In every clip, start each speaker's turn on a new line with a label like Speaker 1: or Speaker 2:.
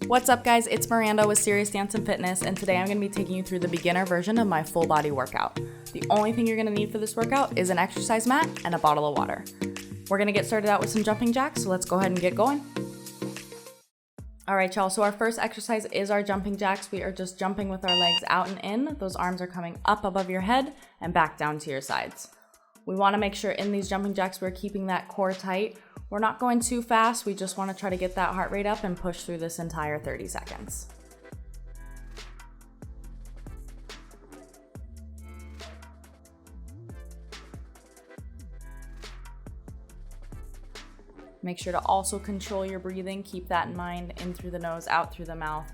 Speaker 1: What's up guys, it's Miranda with Serious Dance and Fitness, and today I'm going to be taking you through the beginner version of my full body workout. The only thing you're going to need for this workout is an exercise mat and a bottle of water. We're going to get started out with some jumping jacks, so let's go ahead and get going. Alright y'all, so our first exercise is our jumping jacks. We are just jumping with our legs out and in. Those arms are coming up above your head and back down to your sides. We want to make sure in these jumping jacks we're keeping that core tight. We're not going too fast, we just want to try to get that heart rate up and push through this entire 30 seconds. Make sure to also control your breathing, keep that in mind, in through the nose, out through the mouth.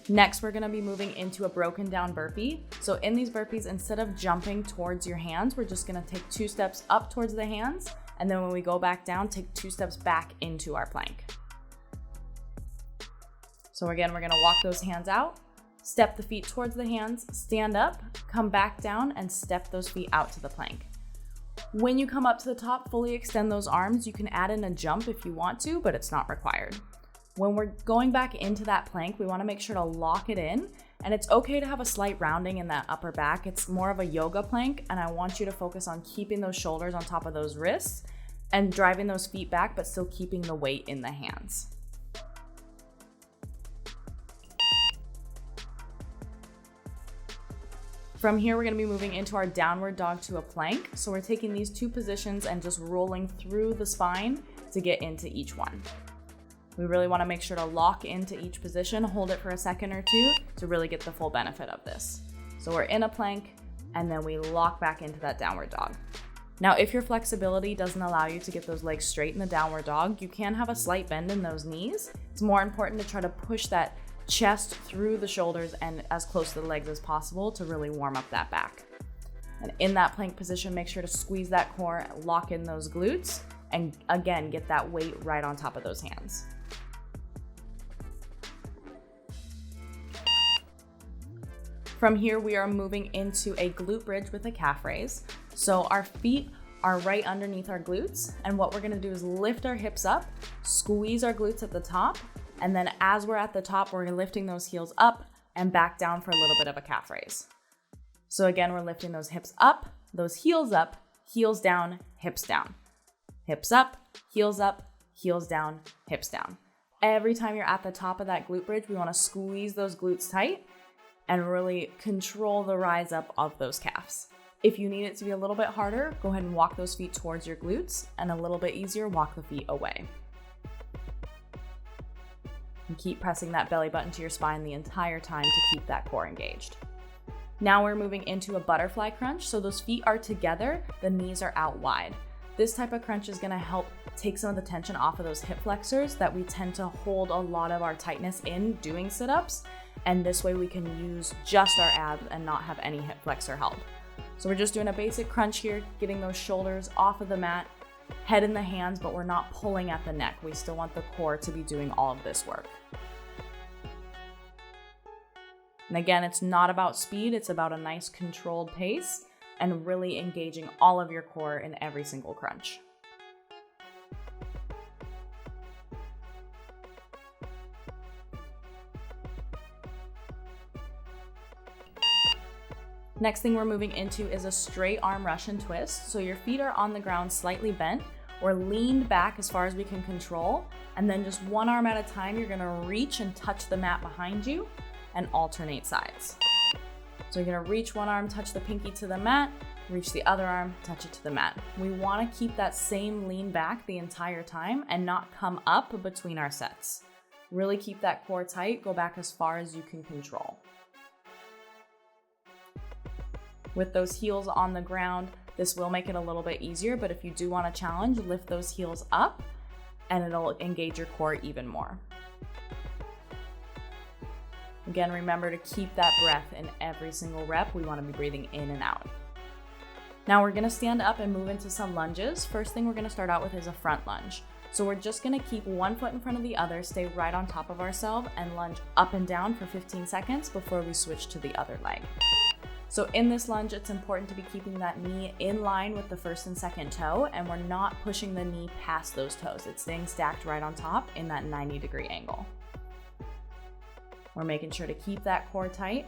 Speaker 1: Next, we're gonna be moving into a broken down burpee. So in these burpees, instead of jumping towards your hands, we're just gonna take 2 steps up towards the hands, and then when we go back down, take 2 steps back into our plank. So again, we're gonna walk those hands out, step the feet towards the hands, stand up, come back down, and step those feet out to the plank. When you come up to the top, fully extend those arms. You can add in a jump if you want to, but it's not required. When we're going back into that plank, we want to make sure to lock it in, and it's okay to have a slight rounding in that upper back. It's more of a yoga plank, and I want you to focus on keeping those shoulders on top of those wrists and driving those feet back, but still keeping the weight in the hands. From here, we're going to be moving into our downward dog to a plank. So we're taking these 2 positions and just rolling through the spine to get into each one. We really want to make sure to lock into each position, hold it for a second or 2 to really get the full benefit of this. So we're in a plank and then we lock back into that downward dog. Now, if your flexibility doesn't allow you to get those legs straight in the downward dog, you can have a slight bend in those knees. It's more important to try to push that chest through the shoulders and as close to the legs as possible to really warm up that back. And in that plank position, make sure to squeeze that core, lock in those glutes, and again, get that weight right on top of those hands. From here, we are moving into a glute bridge with a calf raise. So our feet are right underneath our glutes, and what we're gonna do is lift our hips up, squeeze our glutes at the top, and then as we're at the top, we're lifting those heels up and back down for a little bit of a calf raise. So again, we're lifting those hips up, those heels up, heels down, hips down. Hips up, heels down, hips down. Every time you're at the top of that glute bridge, we wanna squeeze those glutes tight and really control the rise up of those calves. If you need it to be a little bit harder, go ahead and walk those feet towards your glutes, and a little bit easier, walk the feet away. And keep pressing that belly button to your spine the entire time to keep that core engaged. Now we're moving into a butterfly crunch. So those feet are together, the knees are out wide. This type of crunch is gonna help take some of the tension off of those hip flexors that we tend to hold a lot of our tightness in doing sit-ups. And this way we can use just our abs and not have any hip flexor held. So we're just doing a basic crunch here, getting those shoulders off of the mat, head in the hands, but we're not pulling at the neck. We still want the core to be doing all of this work. And again, it's not about speed, it's about a nice controlled pace and really engaging all of your core in every single crunch. Next thing we're moving into is a straight arm Russian twist. So your feet are on the ground slightly bent or leaned back as far as we can control. And then just one arm at a time, you're gonna reach and touch the mat behind you and alternate sides. So you're gonna reach one arm, touch the pinky to the mat, reach the other arm, touch it to the mat. We wanna keep that same lean back the entire time and not come up between our sets. Really keep that core tight, go back as far as you can control. With those heels on the ground, this will make it a little bit easier, but if you do want a challenge, lift those heels up and it'll engage your core even more. Again, remember to keep that breath in every single rep. We want to be breathing in and out. Now we're going to stand up and move into some lunges. First thing we're going to start out with is a front lunge. So we're just going to keep one foot in front of the other, stay right on top of ourselves, and lunge up and down for 15 seconds before we switch to the other leg. So in this lunge, it's important to be keeping that knee in line with the first and second toe, and we're not pushing the knee past those toes. It's staying stacked right on top in that 90-degree angle. We're making sure to keep that core tight.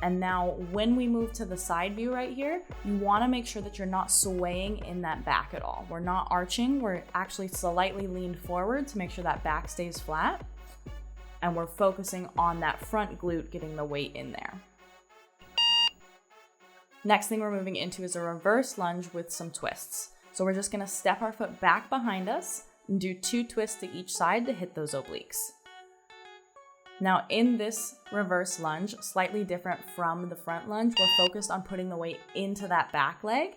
Speaker 1: And now when we move to the side view right here, you wanna make sure that you're not swaying in that back at all. We're not arching, we're actually slightly leaned forward to make sure that back stays flat. And we're focusing on that front glute, getting the weight in there. Next thing we're moving into is a reverse lunge with some twists. So we're just gonna step our foot back behind us and do 2 twists to each side to hit those obliques. Now in this reverse lunge, slightly different from the front lunge, we're focused on putting the weight into that back leg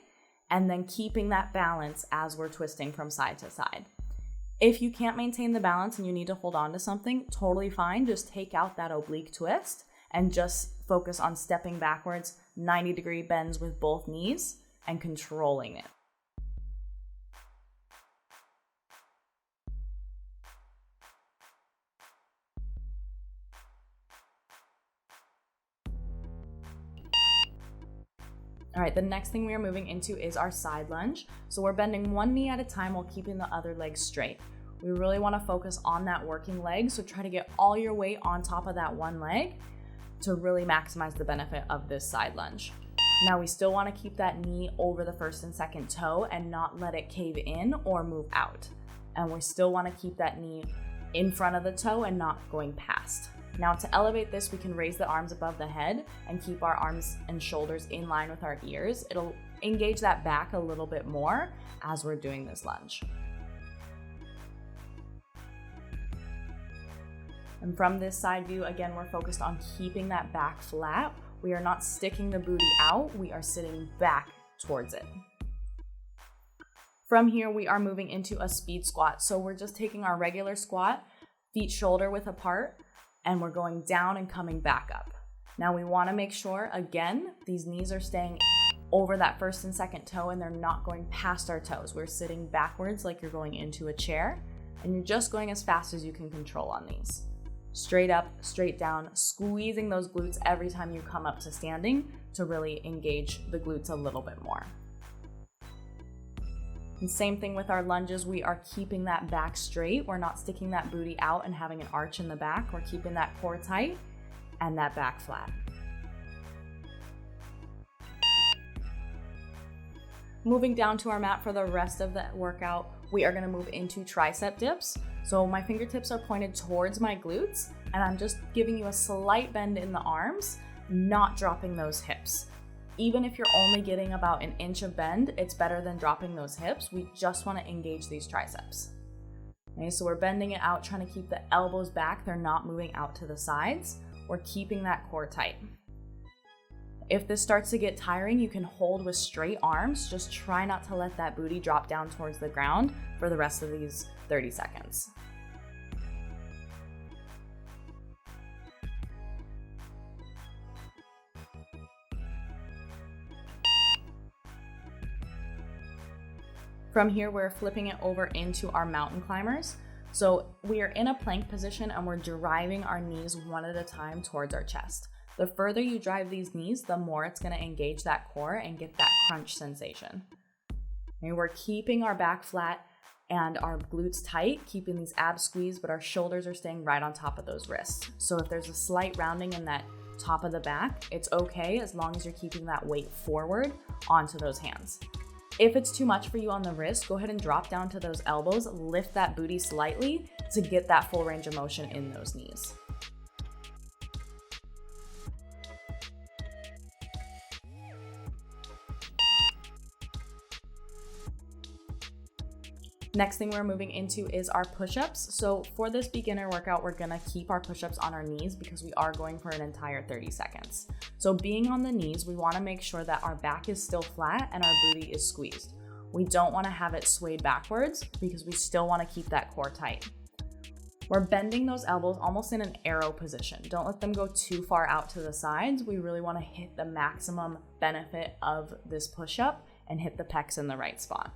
Speaker 1: and then keeping that balance as we're twisting from side to side. If you can't maintain the balance and you need to hold on to something, totally fine. Just take out that oblique twist and just focus on stepping backwards, 90-degree bends with both knees and controlling it. All right, the next thing we are moving into is our side lunge. So we're bending one knee at a time while keeping the other leg straight. We really wanna focus on that working leg, so try to get all your weight on top of that one leg to really maximize the benefit of this side lunge. Now we still wanna keep that knee over the first and second toe and not let it cave in or move out. And we still wanna keep that knee in front of the toe and not going past. Now to elevate this, we can raise the arms above the head and keep our arms and shoulders in line with our ears. It'll engage that back a little bit more as we're doing this lunge. And from this side view, again, we're focused on keeping that back flat. We are not sticking the booty out, we are sitting back towards it. From here, we are moving into a speed squat. So we're just taking our regular squat, feet shoulder width apart, and we're going down and coming back up. Now we wanna make sure, again, these knees are staying over that first and second toe and they're not going past our toes. We're sitting backwards like you're going into a chair, and you're just going as fast as you can control on these. Straight up, straight down, squeezing those glutes every time you come up to standing to really engage the glutes a little bit more. And same thing with our lunges, we are keeping that back straight. We're not sticking that booty out and having an arch in the back. We're keeping that core tight and that back flat. Moving down to our mat for the rest of the workout, we are gonna move into tricep dips. So my fingertips are pointed towards my glutes, and I'm just giving you a slight bend in the arms, not dropping those hips. Even if you're only getting about an inch of bend, it's better than dropping those hips. We just wanna engage these triceps. Okay, so we're bending it out, trying to keep the elbows back. They're not moving out to the sides. We're keeping that core tight. If this starts to get tiring, you can hold with straight arms. Just try not to let that booty drop down towards the ground for the rest of these 30 seconds. From here, we're flipping it over into our mountain climbers. So we are in a plank position and we're driving our knees one at a time towards our chest. The further you drive these knees, the more it's gonna engage that core and get that crunch sensation. And we're keeping our back flat and our glutes tight, keeping these abs squeezed, but our shoulders are staying right on top of those wrists. So if there's a slight rounding in that top of the back, it's okay as long as you're keeping that weight forward onto those hands. If it's too much for you on the wrist, go ahead and drop down to those elbows, lift that booty slightly to get that full range of motion in those knees. Next thing we're moving into is our push-ups. So for this beginner workout, we're gonna keep our push-ups on our knees because we are going for an entire 30 seconds. So being on the knees, we wanna make sure that our back is still flat and our booty is squeezed. We don't wanna have it swayed backwards because we still wanna keep that core tight. We're bending those elbows almost in an arrow position. Don't let them go too far out to the sides. We really wanna hit the maximum benefit of this push-up and hit the pecs in the right spot.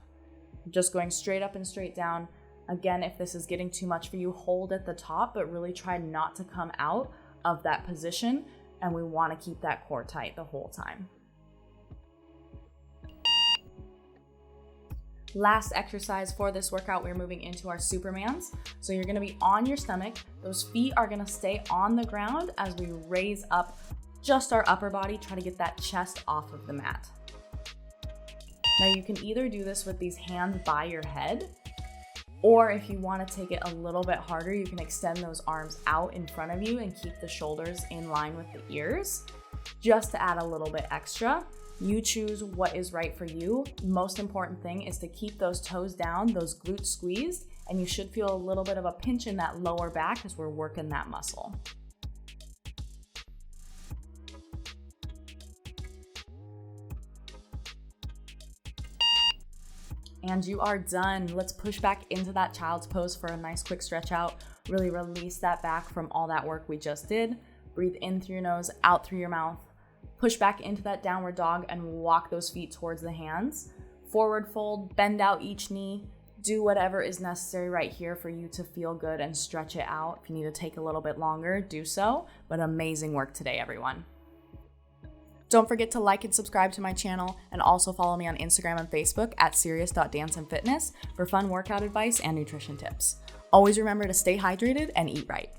Speaker 1: Just going straight up and straight down. Again, if this is getting too much for you, hold at the top, but really try not to come out of that position and we want to keep that core tight the whole time. Last exercise for this workout, we're moving into our Supermans. So you're gonna be on your stomach. Those feet are gonna stay on the ground as we raise up just our upper body, try to get that chest off of the mat. Now you can either do this with these hands by your head, or if you wanna take it a little bit harder, you can extend those arms out in front of you and keep the shoulders in line with the ears, just to add a little bit extra. You choose what is right for you. Most important thing is to keep those toes down, those glutes squeezed, and you should feel a little bit of a pinch in that lower back as we're working that muscle. And you are done. Let's push back into that child's pose for a nice quick stretch out. Really release that back from all that work we just did. Breathe in through your nose, out through your mouth. Push back into that downward dog and walk those feet towards the hands. Forward fold, bend out each knee. Do whatever is necessary right here for you to feel good and stretch it out. If you need to take a little bit longer, do so. But amazing work today, everyone. Don't forget to like and subscribe to my channel, and also follow me on Instagram and Facebook at serious.danceandfitness for fun workout advice and nutrition tips. Always remember to stay hydrated and eat right.